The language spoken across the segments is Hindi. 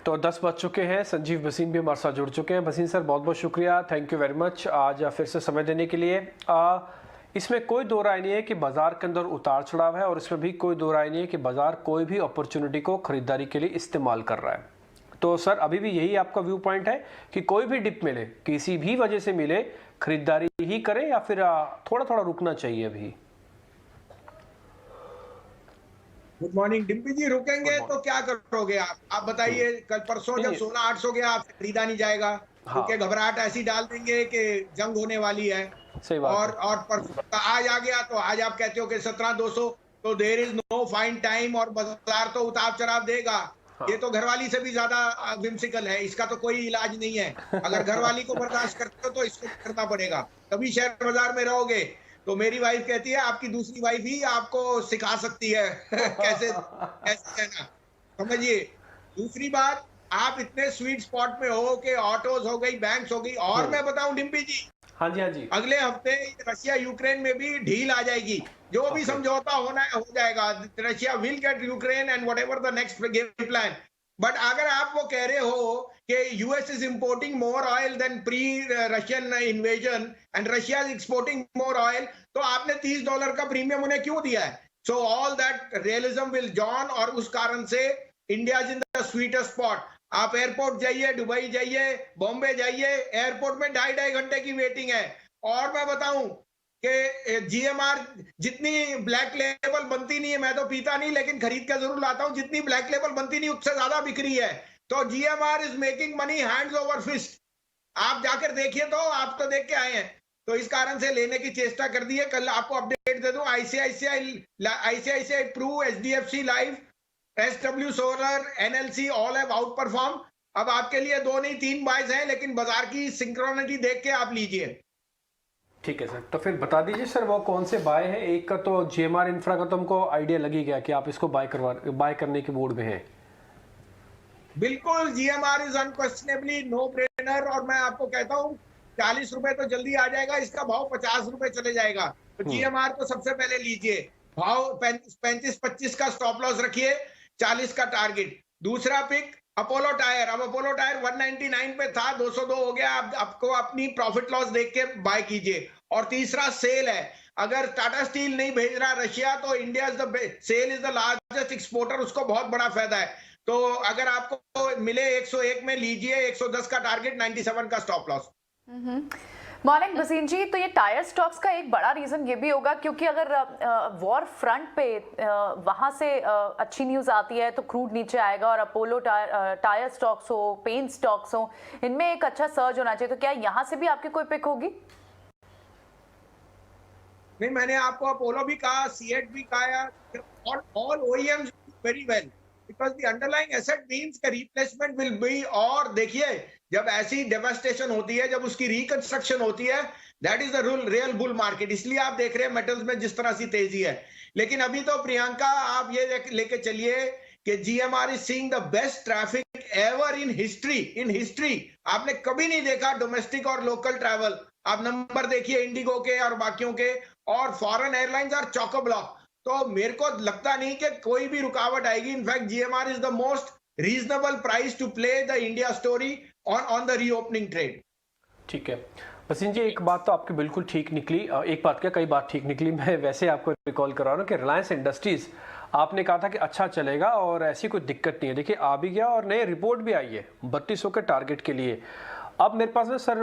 तो 10 बज चुके हैं। संजीव भसीन भी हमारे साथ जुड़ चुके हैं। भसीन सर, बहुत बहुत शुक्रिया, थैंक यू वेरी मच आज फिर से समय देने के लिए। इसमें कोई दो राय नहीं है कि बाजार के अंदर उतार चढ़ाव है, और इसमें भी कोई दो राय नहीं है कि बाजार कोई भी अपॉर्चुनिटी को खरीदारी के लिए इस्तेमाल कर रहा है। तो सर, अभी भी यही आपका व्यू पॉइंट है कि कोई भी डिप मिले, किसी भी वजह से मिले, खरीदारी ही करें या फिर थोड़ा थोड़ा रुकना चाहिए अभी? गुड मॉर्निंग डिम्पी जी। रुकेंगे तो क्या करोगे आप बताइए। कल परसों जब सोना 800 गया, आपसे खरीदा नहीं जाएगा क्योंकि घबराहट ऐसी डाल देंगे कि जंग होने वाली है। सही बात और परसों आज आ गया तो आज आप कहते हो कि 17,200, तो there is no fine time और बाजार तो उतार चढ़ाव देगा। ये तो घरवाली से भी ज्यादा विम्सिकल है, इसका तो कोई इलाज नहीं है। अगर घरवाली को बर्दाश्त करते हो तो इसको करना पड़ेगा, तभी शेयर बाजार में रहोगे। तो मेरी वाइफ कहती है आपकी दूसरी वाइफ ही आपको सिखा सकती है कैसे रहना, समझिए। दूसरी बात, आप इतने स्वीट स्पॉट में हो कि ऑटोज हो गई, बैंक्स हो गई। और मैं बताऊं डिम्पी जी, हाँ जी, अगले हफ्ते रशिया यूक्रेन में भी ढील आ जाएगी। जो भी समझौता होना है हो जाएगा। Russia will get Ukraine and whatever the next game plan. But अगर आप वो कह रहे हो कि US is importing more oil than pre Russian invasion and Russia is exporting more oil, तो आपने $30 का प्रीमियम उन्हें क्यों दिया है? So all that realism will dawn, और उस कारण से India is in the sweetest spot. आप एयरपोर्ट जाइए, दुबई जाइए, बॉम्बे जाइए, एयरपोर्ट में 2.5 घंटे की वेटिंग है। और मैं बताऊं कि जीएमआर जितनी ब्लैक लेबल बनती नहीं है, मैं तो पीता नहीं लेकिन खरीद के जरूर लाता हूं, जितनी ब्लैक लेबल बनती नहीं उससे ज्यादा बिक रही है। तो GMR is making money hands over fist. आप जाकर देखिए, तो आप तो देख के आए हैं। तो इस कारण से लेने की चेष्टा कर दी है। कल आपको अपडेट दे दूं, ICICI Pru, HDFC life, SW Solar, NLC all have outperform. अब आपके लिए 2 नहीं 3 बाइज हैं, लेकिन बाजार की सिंक्रोनिटी देख के आप लीजिए। ठीक है सर, तो फिर बता दीजिए सर वो कौन से बाय है। एक का तो जीएमआर इंफ्रा का तो हमको आइडिया लग ही गया कि आप इसको बाय करने के मूड में हैं। बिल्कुल, GMR is unquestionably no brainer. और मैं आपको कहता हूं 40 रुपए तो जल्दी आ जाएगा, इसका भाव 50 रुपए चले जाएगा। तो जीएमआर को सबसे पहले लीजिए, भाव 35-25 का स्टॉप लॉस रखिए, 40 का टारगेट। दूसरा पिक अपोलो टायर। अब अपोलो टायर 199 पे था, 202 हो गया। अब आपको अपनी प्रॉफिट लॉस देख के बाय कीजिए। और तीसरा सेल है। अगर टाटा स्टील नहीं भेज रहा रशिया, तो India is the sale is the largest exporter, उसको बहुत बड़ा फायदा है। तो अगर आपको मिले 101 में लीजिए, 110 का टारगेट, 97 का स्टॉप लॉस। मॉर्निंग भसीन जी, तो ये टायर स्टॉक्स का एक बड़ा रीजन ये भी होगा क्योंकि अगर वॉर फ्रंट पे वहां से अच्छी न्यूज आती है तो क्रूड नीचे आएगा, और अपोलो टायर स्टॉक्स हो, पेंट स्टॉक्स हो, इनमें एक अच्छा सर्ज होना चाहिए। तो क्या यहाँ से भी आपकी कोई पिक होगी? नहीं, मैंने आपको अपोलो भी कहा, सीएट भी कहा, और all OEMs very well, because the underlying asset means का रिप्लेसमेंट विल बी। और देखिए, जब ऐसी डेवास्टेशन होती है, जब उसकी रिकंस्ट्रक्शन होती है, that is the real bull market. इसलिए आप देख रहे हैं मेटल्स में जिस तरह से तेजी है। लेकिन अभी तो प्रियंका, आप ये लेके चलिए कि GMR is seeing the best traffic ever in history. आपने कभी नहीं देखा डोमेस्टिक और लोकल ट्रैवल। आप नंबर देखिए इंडिगो के और बाकियों के, और foreign airlines are chock block. तो मेरे को लगता नहीं कि कोई भी रुकावट आएगी। In fact GMR is the most reasonable price to play the India story on the reopening trade. ठीक है भसीन जी, एक बात तो आपकी बिल्कुल ठीक निकली। एक बात क्या, कई बात ठीक निकली। मैं वैसे आपको रिकॉल करा रहा हूँ कि रिलायंस इंडस्ट्रीज आपने कहा था कि अच्छा चलेगा और ऐसी कोई दिक्कत नहीं है। देखिए, आ भी गया और नई रिपोर्ट भी आई है 3200 के टारगेट के लिए। अब मेरे पास ना सर,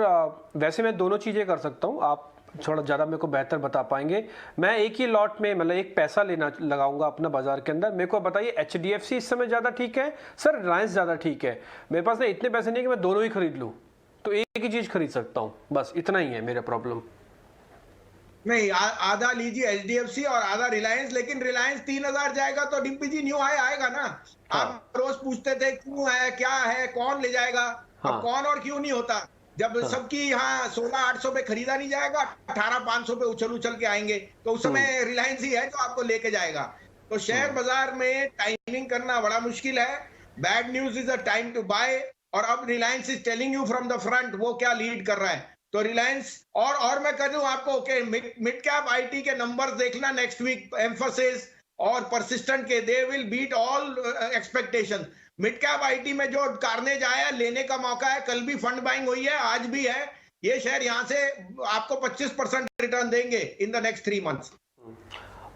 वैसे मैं दोनों चीज़ें कर सकता हूँ, आप थोड़ा ज़्यादा मेरे को बेहतर बता पाएंगे। मैं एक ही लॉट में मतलब एक पैसा लेना लगाऊंगा अपना बाजार के अंदर। मेरे को बताइए, एचडीएफसी इस समय ज़्यादा ठीक है सर, रिलायंस ज़्यादा ठीक है? मेरे पास ना इतने पैसे नहीं है कि मैं दोनों ही खरीद लूँ, तो एक ही चीज़ खरीद सकता हूँ, बस इतना ही है मेरा प्रॉब्लम। नहीं, आधा लीजिए एचडीएफसी और आधा रिलायंस। लेकिन रिलायंस 3000 जाएगा तो डिम्पी जी न्यू हाई आएगा ना। हाँ। आप रोज पूछते थे क्यों है, क्या है, कौन ले जाएगा। हाँ। अब कौन और क्यों नहीं होता। जब सबकी यहाँ 16,800 पे खरीदा नहीं जाएगा, 18,500 पे उछल के आएंगे, तो उस समय रिलायंस ही है जो आपको लेके जाएगा। तो शेयर बाजार में टाइमिंग करना बड़ा मुश्किल है। Bad news is a time to buy. और अब Reliance is telling you from the front वो क्या लीड कर रहा है। तो रिलायंस और मैं कर दूं आपको कि मिड कैप आईटी के नंबर्स देखना नेक्स्ट वीक, एम्फोसिस और परसिस्टेंट के, they will beat all expectation. Mid cap IT में जो कार्नेज आया, लेने का मौका है। कल भी फंड बाइंग हुई है, आज भी है। ये शेयर यहां से आपको 25% रिटर्न देंगे इन द नेक्स्ट 3 मंथ्स।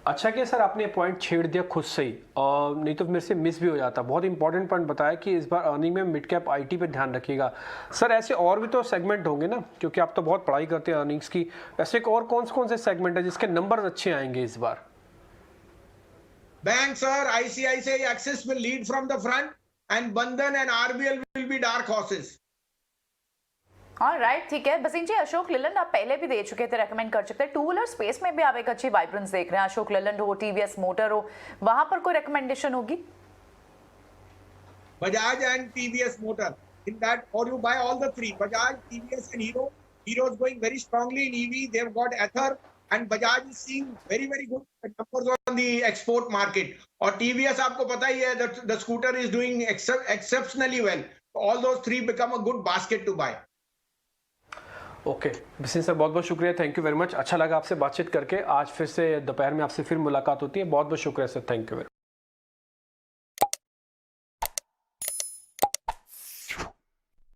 अच्छा कि सर आपने पॉइंट छेड़ दिया खुद से ही, और नहीं तो मेरे से मिस भी हो जाता। बहुत इंपॉर्टेंट पॉइंट बताया कि इस बार अर्निंग में मिड कैप आईटी पे ध्यान रखिएगा। सर ऐसे और भी तो सेगमेंट होंगे ना, क्योंकि आप तो बहुत पढ़ाई करते हैं अर्निंग्स की। ऐसे और कौन से सेगमेंट है जिसके नंबर अच्छे आएंगे इस बार? Banks, sir, ICICI, Axis will lead from the front, and Bandhan and RBL will be dark horses. Alright, ठीक है बसीन जी। अशोक लेलैंड आप पहले भी दे चुके थे, रेकमेंड कर चुके थे। टू व्हीलर स्पेस में भी आप एक अच्छी वाइब्रेंस देख रहे हैं। अशोक लेलैंड हो, टीवीएस मोटर हो, वहां पर कोई रिकमेंडेशन होगी? Bajaj and TVS Motor. In that, or you buy all the three: Bajaj, TVS, and Hero. Hero is going very strongly in EV. They've got Ather, and Bajaj is seeing very good numbers on the export market. और TVS आपको पता ही है, the scooter is doing exceptionally well. All those three become a good basket to buy. Okay बिसिन सर, बहुत बहुत शुक्रिया, थैंक यू वेरी मच। अच्छा लगा आपसे बातचीत करके। आज फिर से दोपहर में आपसे फिर मुलाकात होती है। बहुत बहुत शुक्रिया sir, thank you very much.